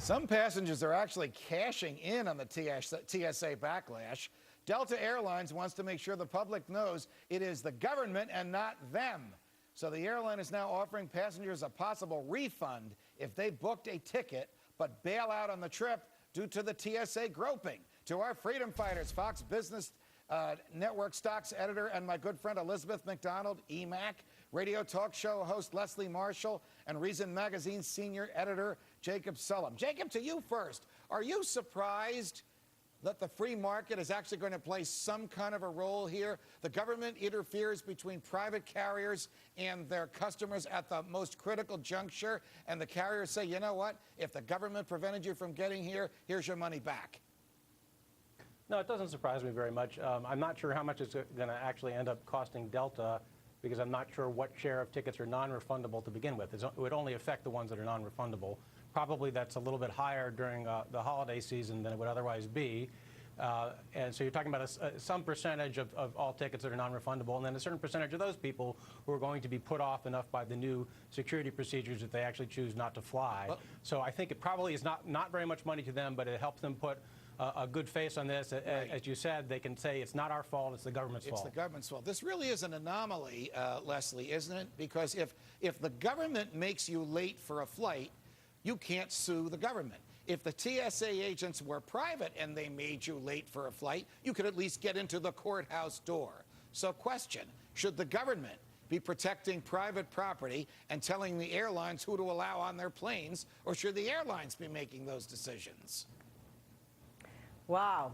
Some passengers are actually cashing in on the TSA backlash. Delta Airlines wants to make sure the public knows it is the government and not them. So the airline is now offering passengers a possible refund if they booked a ticket but bail out on the trip due to the TSA groping. To our freedom fighters, Fox Business Network stocks editor and my good friend Elizabeth McDonald, EMAC, radio talk show host Leslie Marshall, and Reason Magazine's senior editor Jacob Sullum. Jacob, to you first. Are you surprised that the free market is actually going to play some kind of a role here? The government interferes between private carriers and their customers at the most critical juncture, and the carriers say, you know what, if the government prevented you from getting here, here's your money back. No, it doesn't surprise me very much. I'm not sure how much it's going to actually end up costing Delta, because I'm not sure what share of tickets are non-refundable to begin with. It would only affect the ones that are non-refundable. Probably that's a little bit higher during the holiday season than it would otherwise be. And so you're talking about some percentage of all tickets that are non-refundable, and then a certain percentage of those people who are going to be put off enough by the new security procedures that they actually choose not to fly. Well, so I think it probably is not very much money to them, but it helps them put a good face on this. Right. As you said, they can say it's not our fault, it's the government's fault. It's the government's fault. This really is an anomaly, Leslie, isn't it? Because if the government makes you late for a flight, you can't sue the government. If the TSA agents were private and they made you late for a flight, you could at least get into the courthouse door. So question, should the government be protecting private property and telling the airlines who to allow on their planes, or should the airlines be making those decisions? Wow.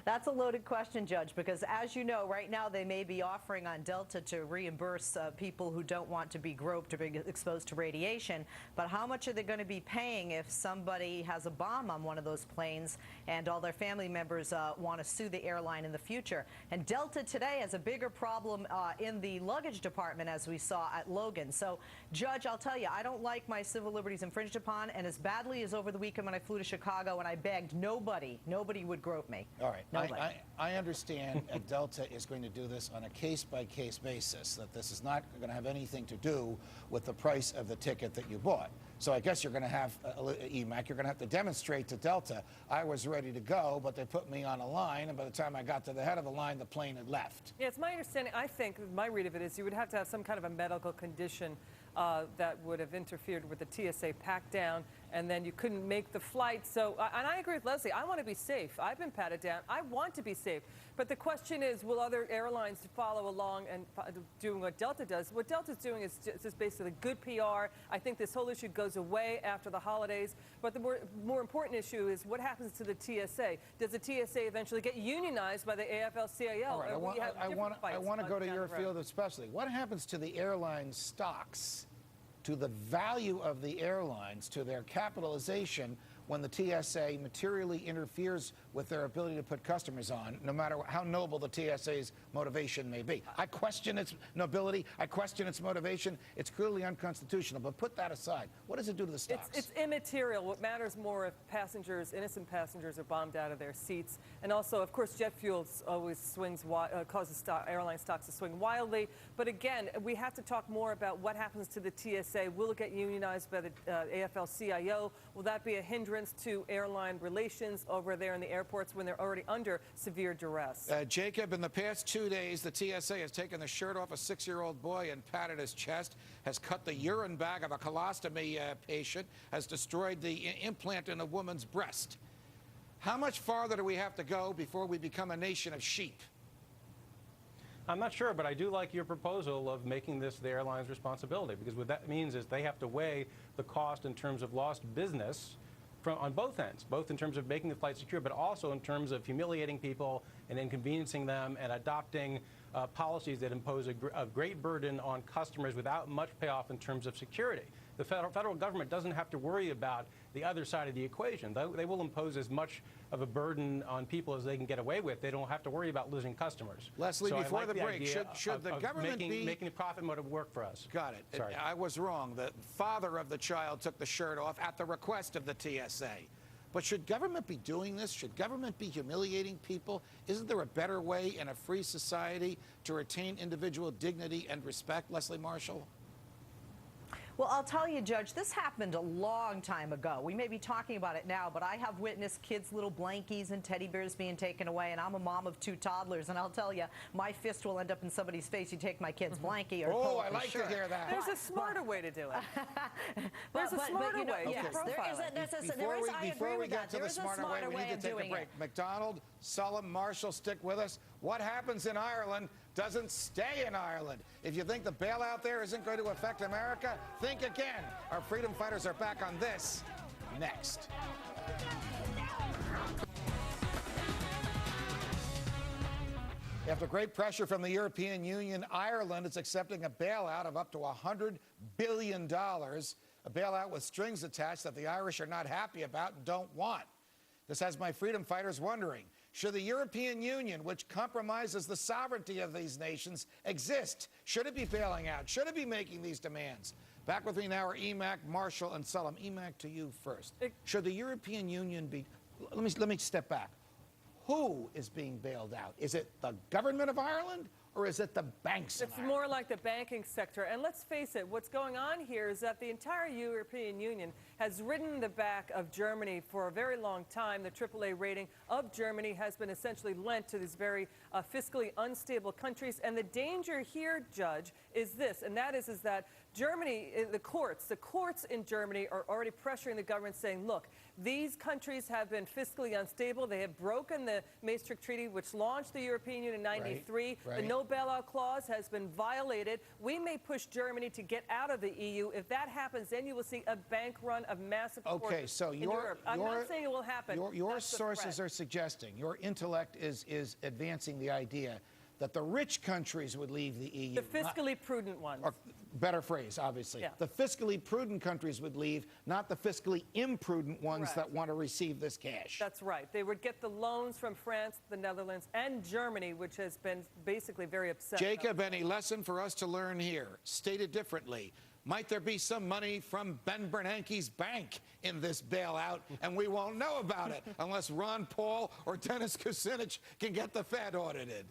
That's a loaded question, Judge, because as you know, right now they may be offering on Delta to reimburse people who don't want to be groped or be exposed to radiation. But how much are they going to be paying if somebody has a bomb on one of those planes and all their family members want to sue the airline in the future? And Delta today has a bigger problem in the luggage department, as we saw at Logan. So, Judge, I'll tell you, I don't like my civil liberties infringed upon, and as badly as over the weekend when I flew to Chicago and I begged, nobody would grope me. All right. I understand that Delta is going to do this on a case-by-case basis, that this is not going to have anything to do with the price of the ticket that you bought. So I guess you're going to have, EMAC, you're going to have to demonstrate to Delta, I was ready to go, but they put me on a line, and by the time I got to the head of the line, the plane had left. Yeah, it's my understanding, I think, my read of it is you would have to have some kind of a medical condition that would have interfered with the TSA pack down, and then you couldn't make the flight. So, and I agree with Leslie, I want to be safe. I've been patted down. I want to be safe. But the question is, will other airlines follow along and doing what Delta does? What Delta's doing is just basically good PR. I think this whole issue goes away after the holidays. But the more important issue is what happens to the TSA. Does the TSA eventually get unionized by the AFL-CIO? All right, I want to go to your field especially. What happens to the airline stocks, to the value of the airlines, to their capitalization when the TSA materially interferes with their ability to put customers on, no matter how noble the TSA's motivation may be? I question its nobility. I question its motivation. It's clearly unconstitutional. But put that aside. What does it do to the stocks? It's immaterial. What matters more if passengers, innocent passengers, are bombed out of their seats. And also, of course, jet fuel always causes airline stocks to swing wildly. But again, we have to talk more about what happens to the TSA. Will it get unionized by the AFL-CIO? Will that be a hindrance to airline relations over there in the airports when they're already under severe duress? Jacob, in the past 2 days, the TSA has taken the shirt off a 6-year-old boy and patted his chest, has cut the urine bag of a colostomy patient, has destroyed the implant in a woman's breast. How much farther do we have to go before we become a nation of sheep? I'm not sure, but I do like your proposal of making this the airline's responsibility, because what that means is they have to weigh the cost in terms of lost business on both ends, both in terms of making the flight secure, but also in terms of humiliating people and inconveniencing them and adopting policies that impose a great burden on customers without much payoff in terms of security. The federal government doesn't have to worry about the other side of the equation. They will impose as much of a burden on people as they can get away with. They don't have to worry about losing customers. Leslie, so before like the break, should the government making the profit motive work for us? Got it. Sorry. I was wrong. The father of the child took the shirt off at the request of the TSA. But should government be doing this? Should government be humiliating people? Isn't there a better way in a free society to retain individual dignity and respect, Leslie Marshall? Well, I'll tell you, Judge, this happened a long time ago. We may be talking about it now, but I have witnessed kids' little blankies and teddy bears being taken away, and I'm a mom of 2 toddlers, and I'll tell you, my fist will end up in somebody's face. You take my kid's blankie or Oh, pull I up like his shirt. to hear that. There's a smarter way to do it. There's a smarter way. Yes, there is. I agree with that. To There the is a smarter way, we need to of take a doing break. it. McDonald, Sullum, Marshall, stick with us. What happens in Ireland doesn't stay in Ireland. If you think the bailout there isn't going to affect America, think again. Our freedom fighters are back on this next. After great pressure from the European Union, Ireland is accepting a bailout of up to $100 billion, a bailout with strings attached that the Irish are not happy about and don't want. This has my freedom fighters wondering, should the European Union, which compromises the sovereignty of these nations, exist? Should it be bailing out? Should it be making these demands? Back with me now are Emac, Marshall, and Sullum. Emac, to you first. Should the European Union be... Let me step back. Who is being bailed out? Is it the government of Ireland, or is it the banks of Ireland? It's more like the banking sector. And let's face it, what's going on here is that the entire European Union has ridden the back of Germany for a very long time. The AAA rating of Germany has been essentially lent to these very fiscally unstable countries. And the danger here, Judge, is this, and that is that Germany, the courts in Germany are already pressuring the government saying, look, these countries have been fiscally unstable. They have broken the Maastricht Treaty, which launched the European Union in '93. Right. The no bailout clause has been violated. We may push Germany to get out of the EU. If that happens, then you will see a bank run of massive Okay, so in Europe. I'm not saying it will happen. Your sources are suggesting, your intellect is advancing the idea that the rich countries would leave the EU. The fiscally prudent ones. Or better phrase, obviously. Yeah. The fiscally prudent countries would leave, not the fiscally imprudent ones Correct. that want to receive this cash. That's right. They would get the loans from France, the Netherlands, and Germany, which has been basically very upset. Jacob, any lesson for us to learn here? Stated differently, might there be some money from Ben Bernanke's bank in this bailout, and we won't know about it unless Ron Paul or Dennis Kucinich can get the Fed audited?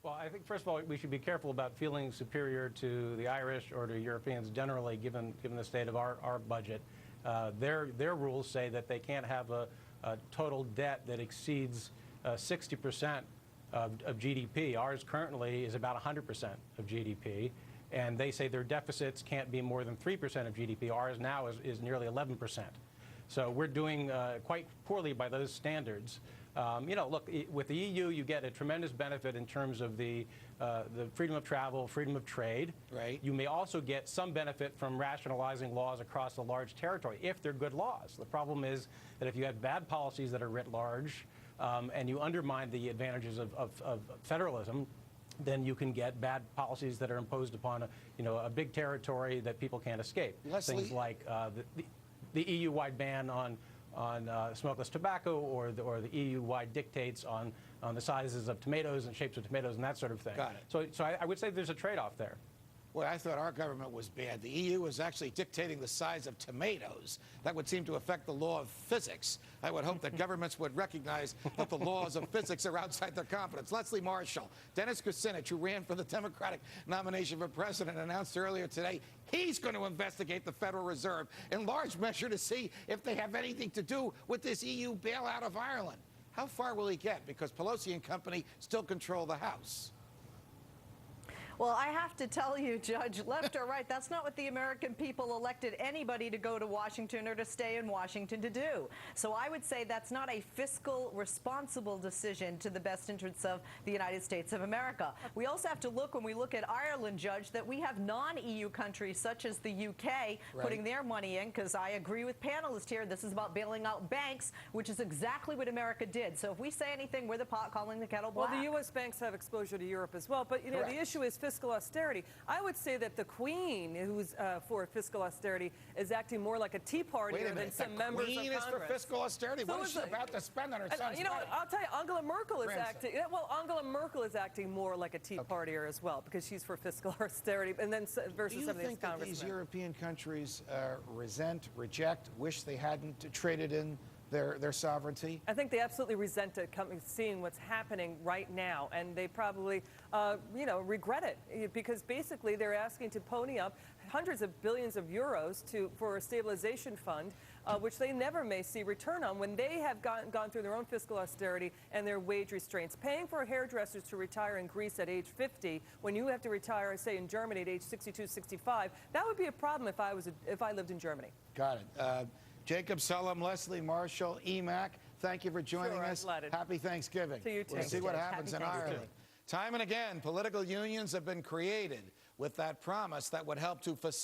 Well, I think, first of all, we should be careful about feeling superior to the Irish or to Europeans generally, given the state of our budget. Their rules say that they can't have a total debt that exceeds 60% of GDP. Ours currently is about 100% of GDP. And they say their deficits can't be more than 3% of GDP. Ours now is nearly 11%. So we're doing quite poorly by those standards. Look, with the EU, you get a tremendous benefit in terms of the freedom of travel, freedom of trade. Right. You may also get some benefit from rationalizing laws across a large territory, if they're good laws. The problem is that if you have bad policies that are writ large and you undermine the advantages of federalism, then you can get bad policies that are imposed upon a big territory that people can't escape. Leslie? Things like the EU-wide ban on smokeless tobacco, or the EU-wide dictates on the sizes of tomatoes and shapes of tomatoes and that sort of thing. Got it. So I would say there's a trade-off there. Well, I thought our government was bad. The EU was actually dictating the size of tomatoes. That would seem to affect the law of physics. I would hope that governments would recognize that the laws of physics are outside their competence. Leslie Marshall, Dennis Kucinich, who ran for the Democratic nomination for president, announced earlier today he's going to investigate the Federal Reserve in large measure to see if they have anything to do with this EU bailout of Ireland. How far will he get? Because Pelosi and company still control the House. Well, I have to tell you, Judge, left or right, that's not what the American people elected anybody to go to Washington or to stay in Washington to do. So I would say that's not a fiscal responsible decision to the best interests of the United States of America. We also have to look, when we look at Ireland, Judge, that we have non-EU countries such as the UK putting their money in, because I agree with panelists here, this is about bailing out banks, which is exactly what America did. So if we say anything, we're the pot calling the kettle black. Well, the U.S. banks have exposure to Europe as well. But, the issue is fiscal austerity. I would say that the Queen, who's for fiscal austerity, is acting more like a Tea Partier than some members of Congress. The Queen is for fiscal austerity? What is she about to spend on her son's money? I'll tell you, Angela Merkel is acting. Well, Angela Merkel is acting more like a Tea Partier as well, because she's for fiscal austerity, and then versus some of these congressmen. Do you think that these European countries resent, reject, wish they hadn't traded in their sovereignty? I think they absolutely resent it, seeing what's happening right now, and they probably, regret it, because basically they're asking to pony up hundreds of billions of euros for a stabilization fund, which they never may see return on when they have gone through their own fiscal austerity and their wage restraints. Paying for hairdressers to retire in Greece at age 50 when you have to retire, say, in Germany at age 62, 65, that would be a problem if I lived in Germany. Got it. Jacob Sullum, Leslie Marshall, EMAC, thank you for joining us. Happy Thanksgiving. To you too. We'll see what happens in Ireland. Time and again, political unions have been created with that promise that would help to facilitate